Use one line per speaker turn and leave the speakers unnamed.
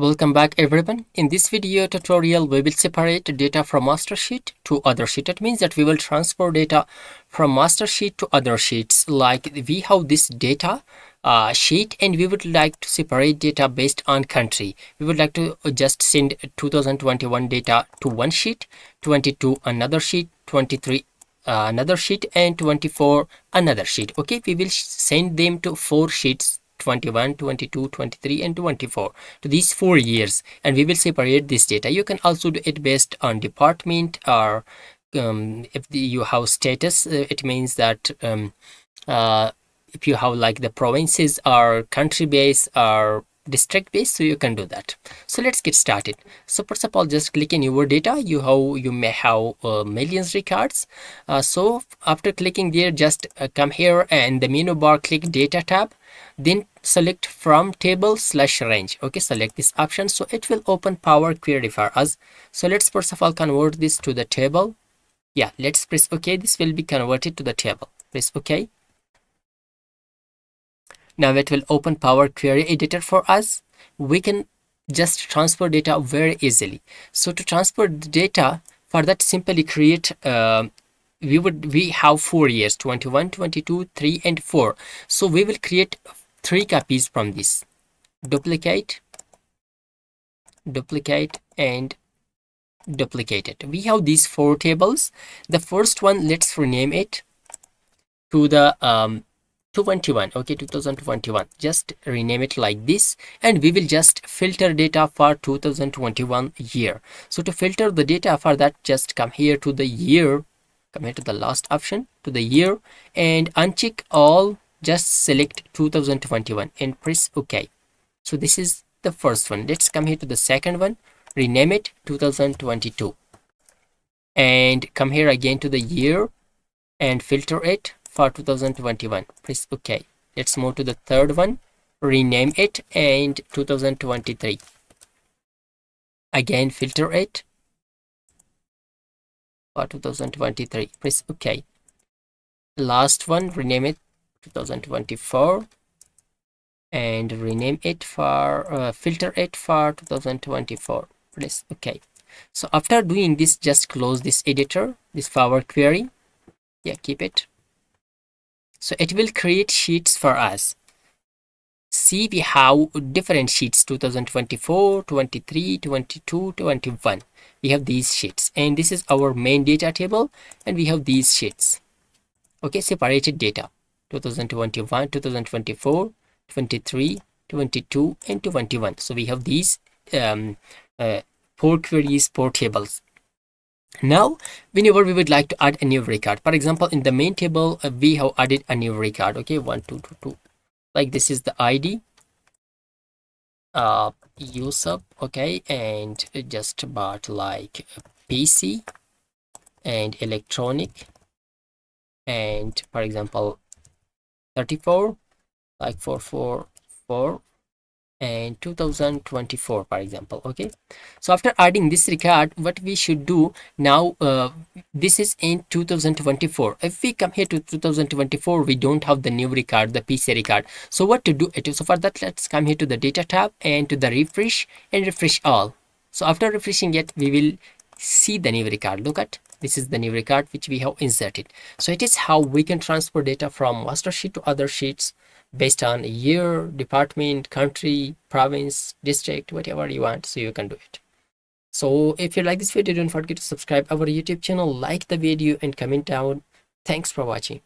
Welcome back everyone. In this video tutorial we will separate data from master sheet to other sheet. It means that we will transfer data from master sheet to other sheets. Like we have this data sheet and we would like to separate data based on country. We would like to just send 2021 data to one sheet, 22 another sheet, 23 another sheet, and 24 another sheet. Okay, we will send them to four sheets: 21, 22, 23, and 24, to these 4 years, and we will separate this data. You can also do it based on department, or if you have status, it means that if you have like the provinces or country base or district base, so you can do that. So let's get started. So first of all, just click in your data. You may have millions records. So after clicking there, just come here and the menu bar, click data tab, then select from table / range. Okay, select this option, so it will open Power Query for us. So let's first of all convert this to the table. Yeah, let's press OK. This will be converted to the table. Press OK. Now it will open Power Query Editor for us. We can just transfer data very easily. So to transfer the data, for that simply create we have 4 years: 21, 22, 3, and 4. So we will create 3 copies from this. Duplicate, duplicate, and duplicate it. We have these 4 tables. The first one, let's rename it to the 21. Okay, 2021. Just rename it like this, and we will just filter data for 2021 year. So to filter the data for that, just come here to the year, come here to the last option, to the year, and uncheck all. Just select 2021 and press OK. So this is the first one. Let's come here to the second one, rename it 2022, and come here again to the year and filter it for 2021. Press OK. Let's move to the third one, rename it and 2023. Again filter it for 2023. Press OK. Last one, rename it 2024 and rename it for filter it for 2024. Press OK. So after doing this, just close this editor, this Power Query. Yeah, keep it. So it will create sheets for us. See, we have different sheets: 2024, 23, 22, 21. We have these sheets, and this is our main data table, and we have these sheets. Okay, separated data: 2021, 2024, 23, 22, and 21. So we have these 4 queries, 4 tables. Now whenever we would like to add a new record, for example in the main table, we have added a new record. Okay, 1222, like this is the ID, Yusuf. Okay, and just about like PC and electronic, and for example 34, like 444, and 2024, for example. Okay, so after adding this record, what we should do now, this is in 2024. If we come here to 2024, we don't have the new record, the PC record. So what to do it? So for that, let's come here to the data tab and to the refresh and refresh all. So after refreshing it, we will see the new record. Look at, this is the new record which we have inserted. So it is how we can transfer data from master sheet to other sheets based on year, department, country, province, district, whatever you want. So you can do it. So if you like this video, don't forget to subscribe our YouTube channel, like the video, and comment down. Thanks for watching.